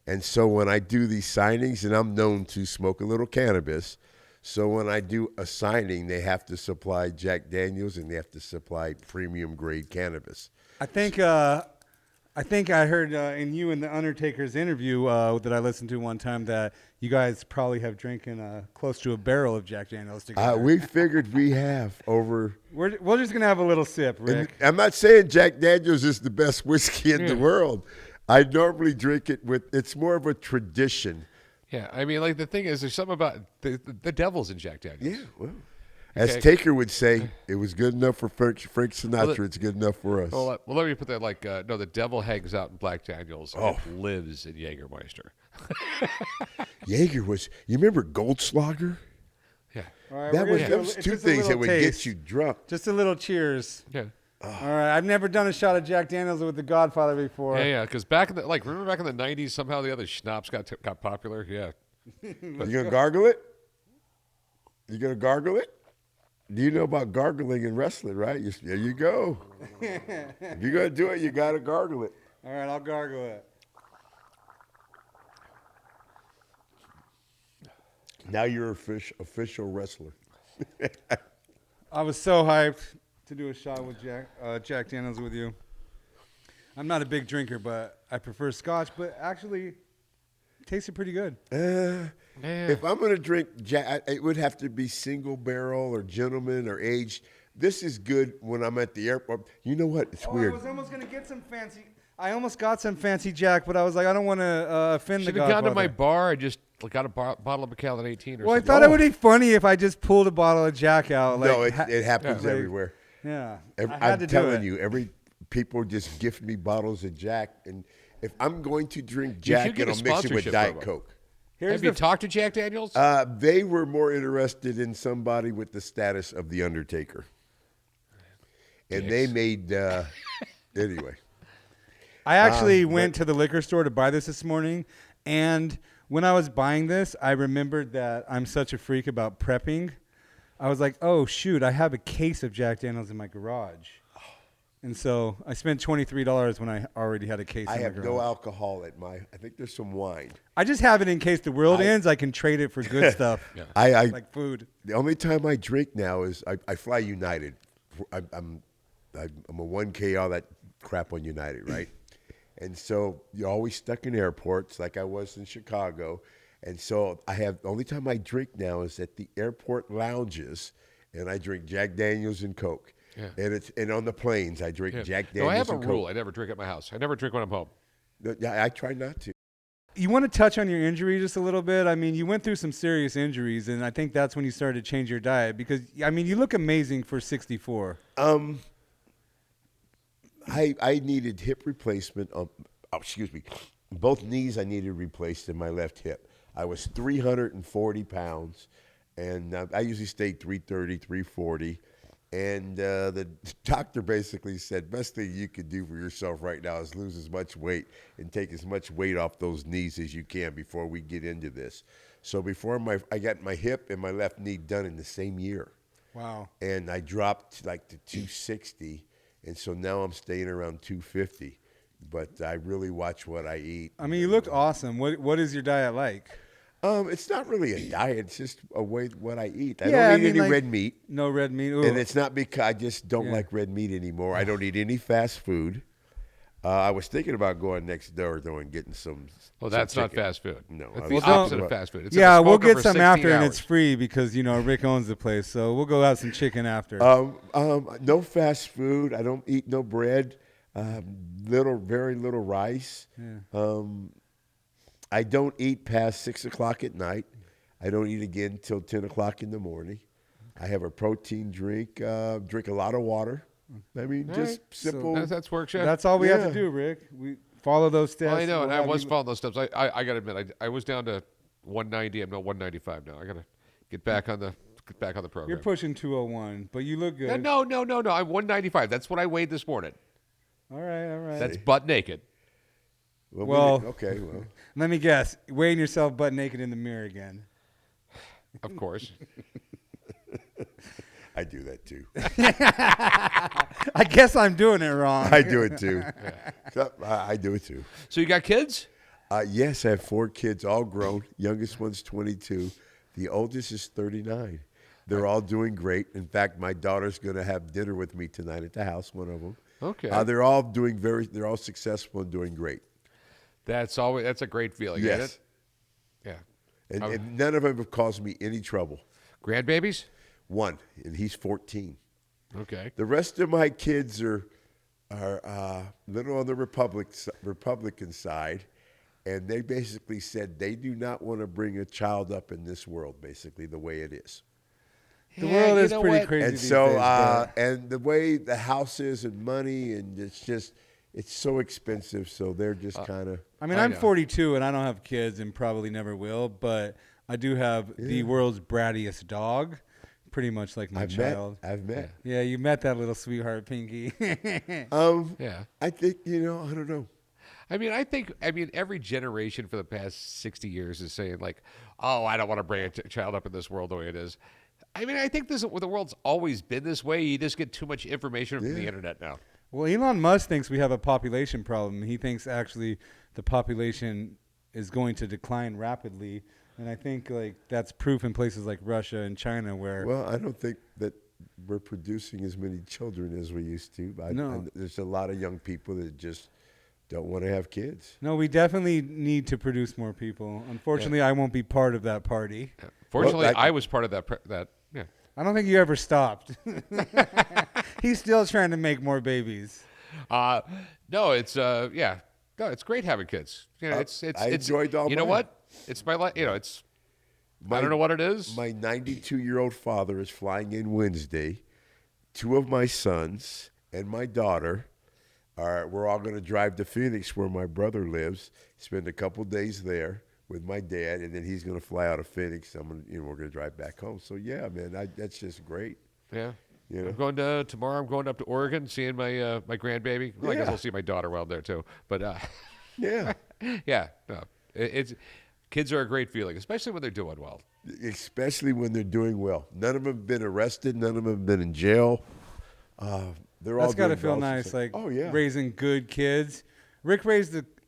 And so when I do these signings, and I'm known to smoke a little cannabis, so when I do a signing, they have to supply Jack Daniels and they have to supply premium grade cannabis. I think I heard in you and the Undertaker's interview that I listened to one time that you guys probably have drinking close to a barrel of Jack Daniels together. We figured we have over. We're just gonna have a little sip, Rick. I'm not saying Jack Daniels is the best whiskey in the world. I normally drink it it's more of a tradition. Yeah, I mean, like the thing is, there's something about the devil's in Jack Daniels. Yeah, well. As Taker would say, it was good enough for Frank Sinatra. It's good enough for us. Well, let me put that no, the devil hangs out in Black Daniels and lives in Jägermeister. Jaeger was, you remember Goldschlager? Yeah. All right, That was two things that would get you drunk. Just a little cheers. Yeah. All right, I've never done a shot of Jack Daniels with the Godfather before. Yeah, because remember back in the 90s, somehow the other schnapps got popular? Yeah. You going to gargle it? You going to gargle it? Do you know about gargling in wrestling, right? There you go. If you're going to do it, you got to gargle it. All right, I'll gargle it. Now you're official wrestler. I was so hyped to do a shot with Jack Daniels with you. I'm not a big drinker, but I prefer Scotch, but actually it tasted pretty good. If I'm going to drink Jack, it would have to be single barrel or gentleman or aged. This is good when I'm at the airport. You know what? It's weird. I was almost going to get some fancy. I almost got some fancy Jack, but I was like, I don't want to offend the Godfather. Should have gone to my bar. I just got a bottle of Macallan 18 or something. Well, I something. thought it would be funny if I just pulled a bottle of Jack out. No, it happens everywhere. Yeah, I'm telling you, people just gift me bottles of Jack, and If I'm going to drink should Jack, get a it'll mix it with sponsorship Diet from 'em. Coke. Have you talked to Jack Daniels? They were more interested in somebody with the status of The Undertaker. And they made, anyway. I actually went to the liquor store to buy this morning, and when I was buying this, I remembered that I'm such a freak about prepping. I was like, oh, shoot, I have a case of Jack Daniels in my garage. And so I spent $23 when I already had a case I in my have garage. no alcohol at I think there's some wine. I just have it in case the world ends. I can trade it for good stuff, like food. The only time I drink now is I fly United. I'm a 1K, all that crap on United, right? And so you're always stuck in airports like I was in Chicago. And so the only time I drink now is at the airport lounges, and I drink Jack Daniels and Coke. Yeah. And on the planes, I drink Jack Daniels and Coke. I have a rule. I never drink at my house. I never drink when I'm home. Yeah, I try not to. You want to touch on your injury just a little bit? I mean, you went through some serious injuries, and I think that's when you started to change your diet because, I mean, you look amazing for 64. I needed hip replacement. Excuse me. Both knees I needed replaced in my left hip. I was 340 pounds, and I usually stayed 330, 340. And the doctor basically said, best thing you could do for yourself right now is lose as much weight and take as much weight off those knees as you can before we get into this. So before I got my hip and my left knee done in the same year. Wow. And I dropped like to 260, and so now I'm staying around 250. But I really watch what I eat. I mean, you look awesome. What is your diet like? It's not really a diet. It's just a way what I eat. I Yeah, don't eat any like, red meat. No red meat. Ooh. And it's not because I just don't like red meat anymore. I don't eat any fast food. I was thinking about going next door though and getting some. Well, that's not chicken. fast food. No, it's I the was opposite thinking of about- fast food. It's yeah, like a we'll smoker get for some 16 after, and hours. it's free because Rick owns the place. So we'll go have some chicken after. No fast food. I don't eat no bread. Very little rice. Yeah. I don't eat past 6 o'clock at night. I don't eat again till 10 o'clock in the morning. I have a protein drink. Drink a lot of water. I mean, All just right. simple. That's works. Yeah. That's all we have Yeah. to do, Rick. We follow those steps. Well, I know, and We'll I have was you- following those steps. I got to admit, I was down to 190. I'm now 195 now. I got to get back on the program. You're pushing 201, but you look good. No. I'm 195. That's what I weighed this morning. All right. That's butt naked. Well, okay. Well, Let me guess. Weighing yourself butt naked in the mirror again. Of course. I do that too. I guess I'm doing it wrong. I do it too. I do it too. So you got kids? Yes, I have 4 kids, all grown. Youngest one's 22. The oldest is 39. They're all doing great. In fact, my daughter's going to have dinner with me tonight at the house, one of them. Okay. They're all they're all successful and doing great. That's a great feeling, isn't Yes. it? Yeah. And none of them have caused me any trouble. Grandbabies? One, and he's 14. Okay. The rest of my kids are little on the Republican side, and they basically said they do not want to bring a child up in this world, basically the way it is. The world is pretty what? crazy And these so, days, but- and the way the house is and money, and it's so expensive. So they're just kind of. I mean, I I'm know. 42 and I don't have kids and probably never will, but I do have the world's brattiest dog, pretty much like my child. I've met. Yeah, you met that little sweetheart, Pinky. Yeah. I think I don't know. I mean, every generation for the past 60 years is saying like, "Oh, I don't want to bring a child up in this world the way it is." I mean, I think the world's always been this way. You just get too much information from the internet now. Well, Elon Musk thinks we have a population problem. He thinks actually the population is going to decline rapidly, and I think like that's proof in places like Russia and China where. Well, I don't think that we're producing as many children as we used to. No. There's a lot of young people that just don't want to have kids. No, we definitely need to produce more people. Unfortunately, I won't be part of that party. Fortunately, Well, I was part of that. Yeah. I don't think you ever stopped. He's still trying to make more babies. No, it's yeah. No, it's great having kids. You know, it's I enjoyed all You know mine. what? It's my life. You know, it's. I don't know what it is. My 92-year-old father is flying in Wednesday. 2 of my sons and my daughter All right, we're all going to drive to Phoenix where my brother lives, spend a couple days there with my dad, and then he's going to fly out of Phoenix. We're going to drive back home. So yeah, man, that's just great. Yeah. You know? I'm going tomorrow. I'm going up to Oregon, seeing my my grandbaby. Well, I guess I'll see my daughter while I'm there too. But Yeah. yeah, no, it's kids are a great feeling, especially when they're doing well. Especially when they're doing well. None of them have been arrested. None of them have been in jail. They're all That's got to doing feel well. nice, It's like oh yeah, raising good kids. Rick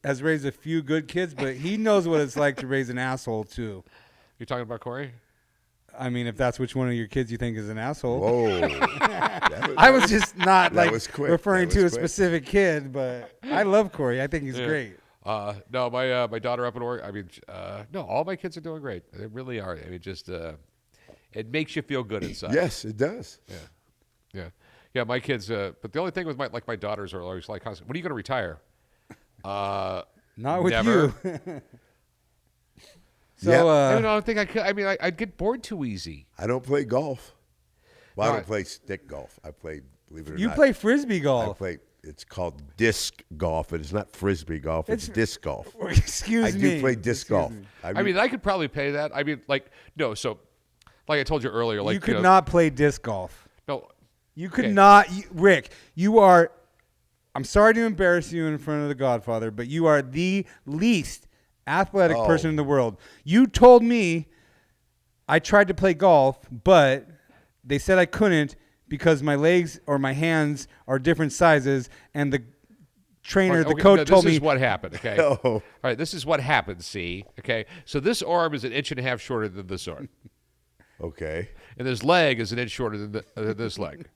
has raised a few good kids, but he knows what it's like to raise an asshole too. You talking about Corey? I mean, if that's which one of your kids you think is an asshole. whoa. I was just not that like was quick. referring That to a was quick. specific kid, but I love Corey. I think he's great. No, my daughter up in Oregon. I mean, no, all my kids are doing great. They really are. I mean, just it makes you feel good inside. Yes, it does. Yeah. My kids. But the only thing with my daughters are always like, when are you going to retire? Not with never. you. So, Yeah. I don't think I could. I mean, I'd get bored too easy. I don't play golf. Well, I Right. don't play stick golf. I play, believe it or you not. play frisbee I golf. play. It's called disc golf. It is not frisbee golf. It's disc golf. Excuse I me. do play disc golf. me. I mean, I could probably pay that. I mean, like, no. So, like I told you earlier, like you could know, not play disc golf. No, You could Okay. not, Rick. You are. I'm sorry to embarrass you in front of the Godfather, but you are the least athletic person in the world. You told me I tried to play golf, but they said I couldn't because my legs or my hands are different sizes, and the trainer, the coach, no, told me. This is what happened. Okay. Oh. All right. This is what happened. See. Okay. So this arm is an inch and a half shorter than this arm, Okay. and this leg is an inch shorter than this leg.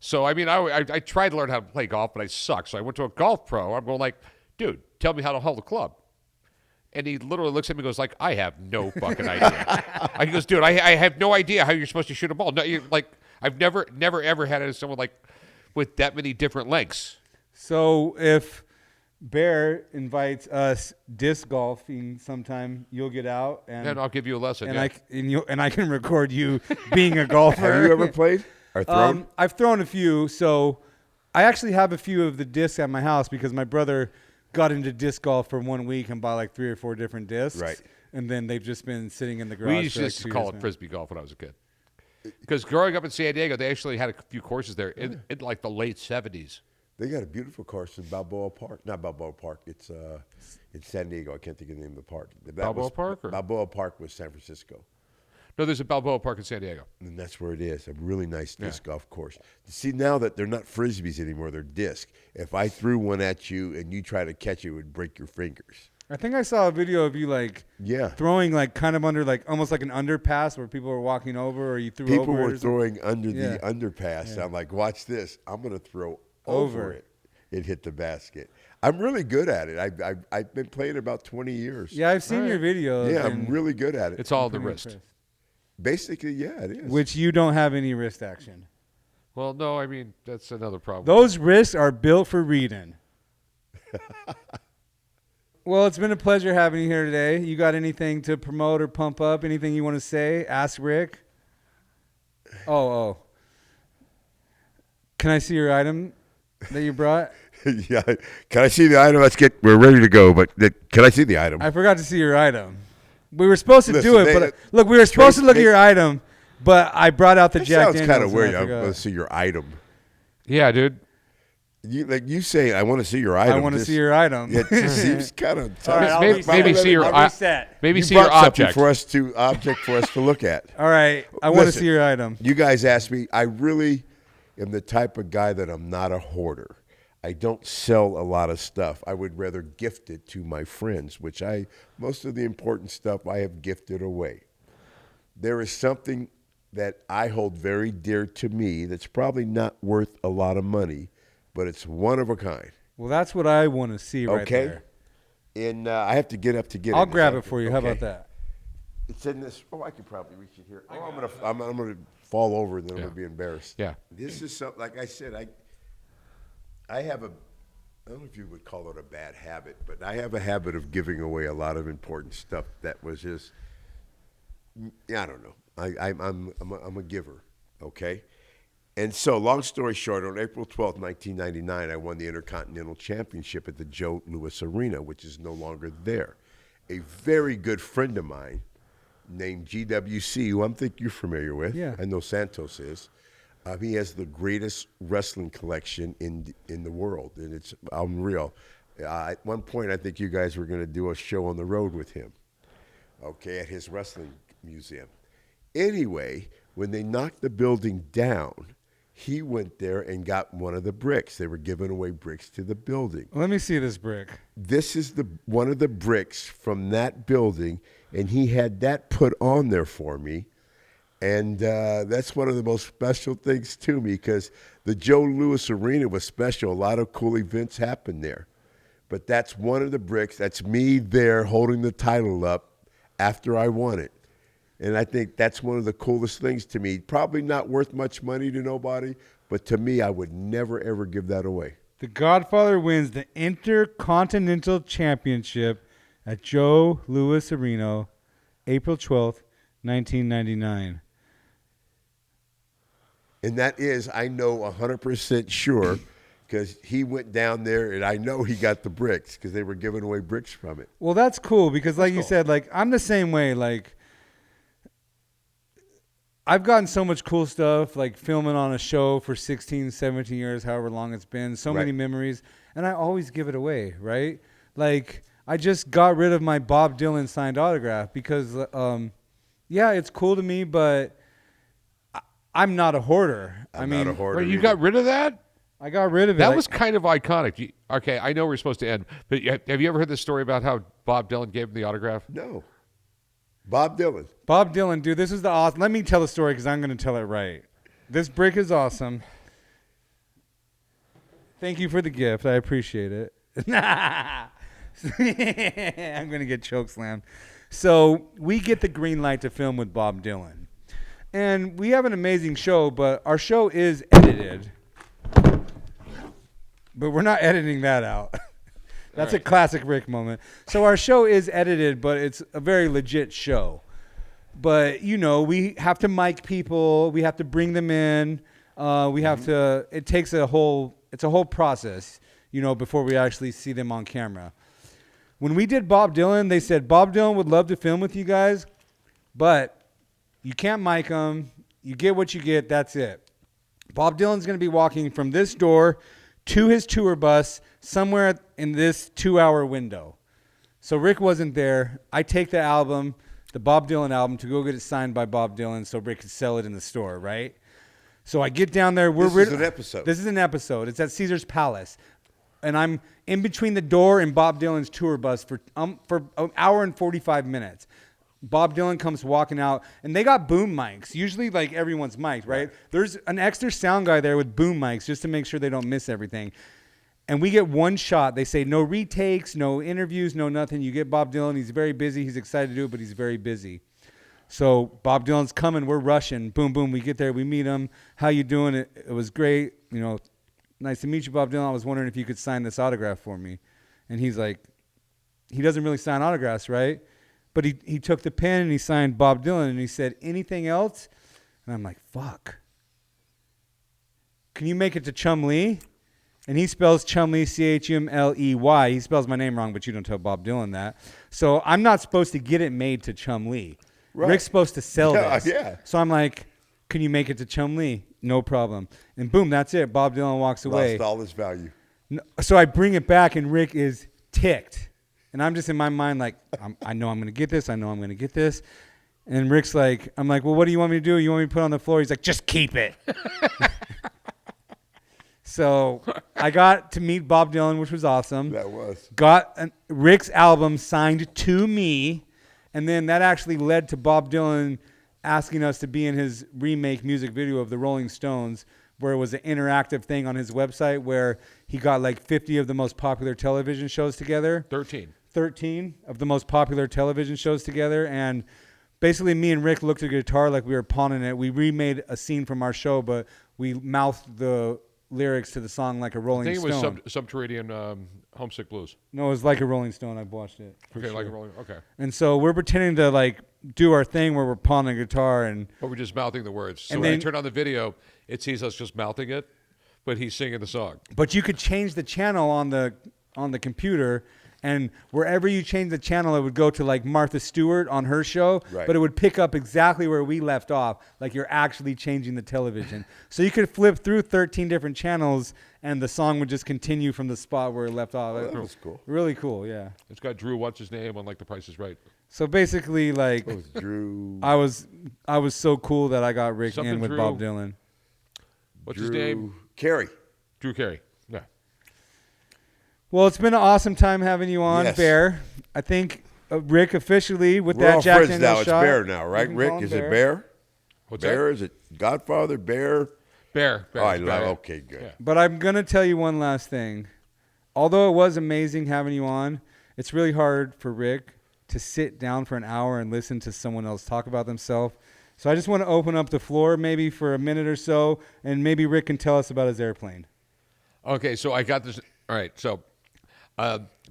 So I mean, I tried to learn how to play golf, but I suck. So I went to a golf pro. I'm going like, dude, tell me how to hold a club. And he literally looks at me and goes like, I have no fucking idea. He goes, dude, I have no idea how you're supposed to shoot a ball. No, you're like, I've never ever had someone like with that many different lengths. So if Bear invites us disc golfing sometime, you'll get out And I'll give you a lesson. and I can record you being a golfer. Have you ever played or thrown? I've thrown a few. So I actually have a few of the discs at my house because my brother got into disc golf for 1 week and bought like 3 or 4 different discs. Right. And then they've just been sitting in the garage. We used for to like just 2 call years it now. frisbee golf when I was a kid. Because growing up in San Diego, they actually had a few courses there in like the late 70s. They got a beautiful course in Balboa Park. Not Balboa Park. It's in San Diego. I can't think of the name of the park. Balboa Park? Or? Balboa Park was San Francisco. No, there's a Balboa Park in San Diego. And that's where it is. A really nice disc golf course. See, now that they're not frisbees anymore, they're disc. If I threw one at you and you try to catch it, it would break your fingers. I think I saw a video of you like throwing like kind of under like almost like an underpass where people were walking over or you threw People over. were it or something. throwing under the underpass. I'm like, watch this. I'm going to throw over it. It hit the basket. I'm really good at it. I've been playing about 20 years. Yeah, I've seen your videos. Yeah, I'm and really good at it. It's all the pretty wrist. impressed. Basically, yeah, it is. Which you don't have any wrist action. Well, no, I mean, that's another problem. Those wrists are built for reading. Well, it's been a pleasure having you here today. You got anything to promote or pump up? Anything you want to say? Ask Rick. Oh. Can I see your item that you brought? Yeah. Can I see the item? We're ready to go, but can I see the item? I forgot to see your item. We were supposed to Listen, do it, but look, we were supposed to look at your item, but I brought out the That Jack sounds Daniels. kind of weird. and I I forgot. want to see your item. Yeah, dude. You say I want to see your item. I want to see your item. It just seems kind of tough. All right, I'll Maybe, reset. maybe see your I'll reset. maybe You see your brought something object. for us to look at. All right, I want to Listen, see your item. You guys asked me. I really am the type of guy that I'm not a hoarder. I don't sell a lot of stuff. I would rather gift it to my friends, which most of the important stuff I have gifted away. There is something that I hold very dear to me that's probably not worth a lot of money, but it's one of a kind. Well, that's what I want to see right Okay? there. And I have to get up to get it. I'll Is grab that it for you. okay? How about that? It's in this. Oh, I could probably reach it here. Oh, I'm gonna fall over, and then I'm gonna be embarrassed. Yeah. This is something. Like I said, I have a. I don't know if you would call it a bad habit, but I have a habit of giving away a lot of important stuff that was just. I don't know. I'm a giver, okay, And so, long story short, on April 12th, 1999, I won the Intercontinental Championship at the Joe Louis Arena, which is no longer there. A very good friend of mine named GWC, who I think you're familiar with. Yeah. I know Santos is. He has the greatest wrestling collection in the world, and it's unreal. At one point, I think you guys were going to do a show on the road with him, okay, at his wrestling museum. Anyway, when they knocked the building down, he went there and got one of the bricks. They were giving away bricks to the building. Let me see this brick. This is one of the bricks from that building, and he had that put on there for me. And that's one of the most special things to me because the Joe Louis Arena was special. A lot of cool events happened there. But that's one of the bricks. That's me there holding the title up after I won it. And I think that's one of the coolest things to me. Probably not worth much money to nobody, but to me, I would never, ever give that away. The Godfather wins the Intercontinental Championship at Joe Louis Arena, April 12th, 1999. And that is, I know 100% sure, because he went down there, and I know he got the bricks because they were giving away bricks from it. Well, that's cool because, like you said, like I'm the same way. Like I've gotten so much cool stuff, like filming on a show for 16, 17 years, however long it's been, so many memories, and I always give it away, right? Like I just got rid of my Bob Dylan signed autograph because, yeah, it's cool to me, but I'm not a hoarder. I'm not a hoarder. Wait, you got rid of that? I got rid of it. That was kind of iconic. Okay, I know we're supposed to end, but have you ever heard the story about how Bob Dylan gave him the autograph? No. Bob Dylan. Bob Dylan, dude, this is the awesome. Let me tell the story because I'm going to tell it right. This brick is awesome. Thank you for the gift. I appreciate it. I'm going to get chokeslammed. So we get the green light to film with Bob Dylan. And we have an amazing show, but our show is edited. But we're not editing that out. That's a classic Rick moment. So our show is edited, but it's a very legit show. But, you know, we have to mic people. We have to bring them in. We have to – it takes it's a whole process, you know, before we actually see them on camera. When we did Bob Dylan, they said, Bob Dylan would love to film with you guys, but you can't mic him. You get what you get. That's it. Bob Dylan's going to be walking from this door to his tour bus somewhere in this 2-hour window. So Rick wasn't there. I take the album, the Bob Dylan album, to go get it signed by Bob Dylan so Rick could sell it in the store, right? So I get down there. This is an episode. This is an episode. It's at Caesar's Palace. And I'm in between the door and Bob Dylan's tour bus for an hour and 45 minutes. Bob Dylan comes walking out, and they got boom mics. Usually, like, everyone's mic'd, right? There's an extra sound guy there with boom mics just to make sure they don't miss everything. And we get one shot. They say no retakes, no interviews, no nothing. You get Bob Dylan. He's very busy. He's excited to do it, but he's very busy. So Bob Dylan's coming. We're rushing. Boom, boom. We get there. We meet him. How you doing? It was great. You know, nice to meet you, Bob Dylan. I was wondering if you could sign this autograph for me. And he's like, he doesn't really sign autographs, right? But he took the pen and he signed Bob Dylan and he said, anything else? And I'm like, fuck. Can you make it to Chumlee? And he spells Chumlee, Chumley. He spells my name wrong, but you don't tell Bob Dylan that. So I'm not supposed to get it made to Chumlee. Right. Rick's supposed to sell this. Yeah. So I'm like, can you make it to Chumlee? No problem. And boom, that's it. Bob Dylan walks away. Lost all his value. So I bring it back and Rick is ticked. And I'm just in my mind like, I know I'm going to get this. I know I'm going to get this. And Rick's like, I'm like, well, what do you want me to do? You want me to put it on the floor? He's like, just keep it. So I got to meet Bob Dylan, which was awesome. That was. Got Rick's album signed to me. And then that actually led to Bob Dylan asking us to be in his remake music video of the Rolling Stones, where it was an interactive thing on his website where he got like 50 of the most popular television shows together. 13 of the most popular television shows together. And basically me and Rick looked at a guitar like we were pawning it. We remade a scene from our show, but we mouthed the lyrics to the song like a Rolling Stone. I think it was Subterranean Homesick Blues. No, it was like a Rolling Stone. I've watched it. Okay, sure. Like a Rolling. Okay. And so we're pretending to like do our thing where we're pounding guitar and But we're just mouthing the words. So And when I then- turn on the video, it sees us just mouthing it, but he's singing the song. but you could change the channel on the computer, and wherever you change the channel, it would go to like Martha Stewart on her show, Right. but it would pick up exactly where we left off, like you're actually changing the television. So you could flip through 13 different channels, and the song would just continue from the spot where it left off. Oh, that was cool. Really cool, yeah. It's got Drew, what's his name, on like The Price is Right. So basically, like It was Drew. I was so cool that I got Rick Something in with Drew. Bob Dylan. What's his name? Carey. Drew Carey. Yeah. Well, it's been an awesome time having you on, Yes. Bear. I think Rick officially with We're that all Jack friends Daniel's now. It's shot. Bear now, right? You can Rick, call him is it Bear? What's Bear? Is it Godfather? Bear? Bear. Oh, I Bear. love. Okay, good. Yeah. But I'm gonna tell you one last thing. Although it was amazing having you on, it's really hard for Rick to sit down for an hour and listen to someone else talk about themselves. So I just want to open up the floor maybe for a minute or so, and maybe Rick can tell us about his airplane. Okay, so I got this. All right, so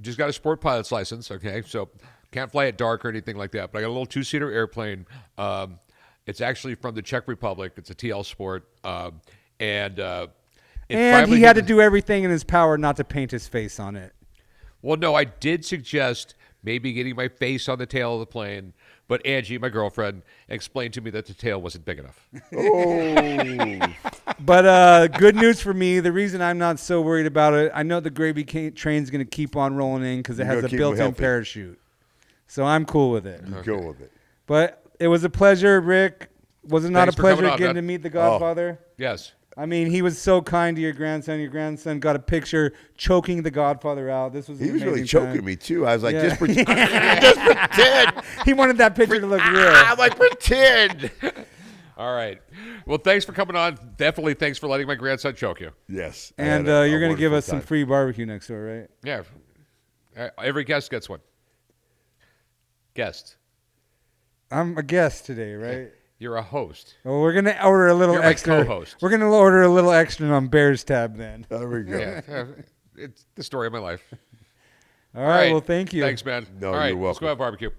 just got a sport pilot's license. Okay, so can't fly at dark or anything like that. But I got a little two-seater airplane. It's actually from the Czech Republic. It's a TL Sport, and it And finally he had to did- do everything in his power not to paint his face on it. Well, no, I did suggest maybe getting my face on the tail of the plane, but Angie, my girlfriend, explained to me that the tail wasn't big enough. Oh, But good news for me. The reason I'm not so worried about it, I know the gravy train's going to keep on rolling in because it You're has gonna a keep 'em built-in healthy. parachute. So I'm cool with it. go with it. But it was a pleasure, Rick. Was it not Thanks a for coming pleasure on, getting man. to meet the Godfather? Yes. I mean, he was so kind to your grandson. Your grandson got a picture choking the Godfather out. This was He an was really amazing choking time. me too. I was like, Yeah. just pretend. Just pretend. He wanted that picture to look real. I'm like, pretend. All right. Well, thanks for coming on. Definitely thanks for letting my grandson choke you. Yes. I And had a you're going to give wonderful us some time. free barbecue next door, right? Yeah. Every guest gets one. Guest. I'm a guest today, right? You're a host. Well, we're gonna order a little You're my extra. co-host. We're gonna order a little extra on Bear's tab then. There we go. Yeah. It's the story of my life. All right. Well, thank you. Thanks, man. No, All right, you're let's go welcome. have barbecue.